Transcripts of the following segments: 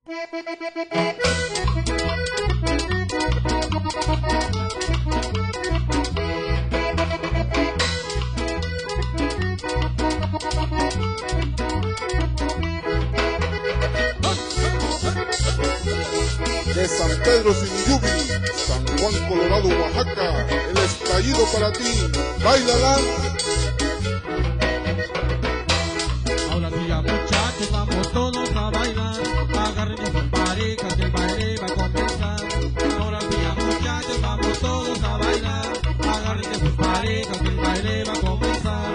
De San Pedro Siminyubi, San Juan Colorado, Oaxaca, el estallido para ti, ¡báilala! Ahora sí ya muchachos, vamos todos a bailar, agárrense sus parejas, el baile va a comenzar. Ahora sí ya muchachos, vamos todos a bailar, agárrense sus parejas, el baile va a comenzar.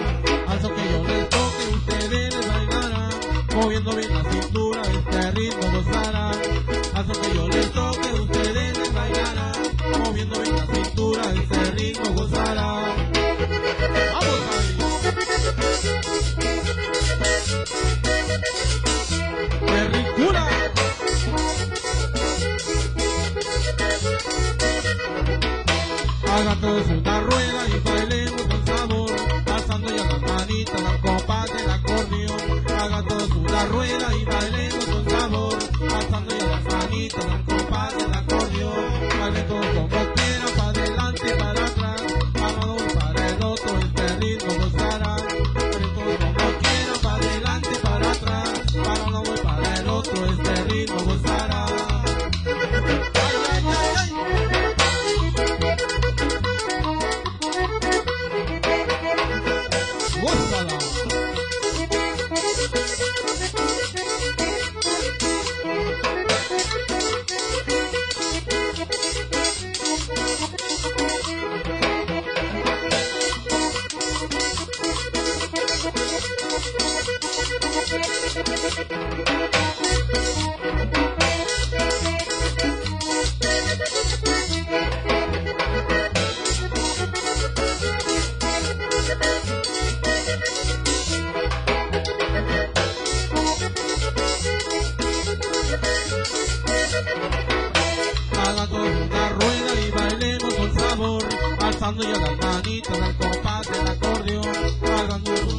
Al son que yo les toque, ustedes les bailarán, moviendo bien la cintura, este ritmo gozarán. Al son que yo les toque, ustedes les bailarán, moviendo bien la cintura, este ritmo gozarán. ¡Vamos ahí! ¡Qué ricura! Hagan todos una rueda y bailemos con sabor, alzando ya las manitas, las copas del acordeón. Hagan todos una rueda y bailemos con sabor, alzando ya las manitas, las copas del acordeón. Bailen todos como quieran, para adelante, para atrás, para uno y para el otro, este ritmo gozará. Bailen todos como quieran, para adelante, para atrás, para uno y para el otro, este ritmo gozará. ¡Ay, ay, ay, ay! ¡Gózala! Hagan todos una rueda y bailemos con sabor, alzando ya las manitas al compás del acordeón. Hagan todos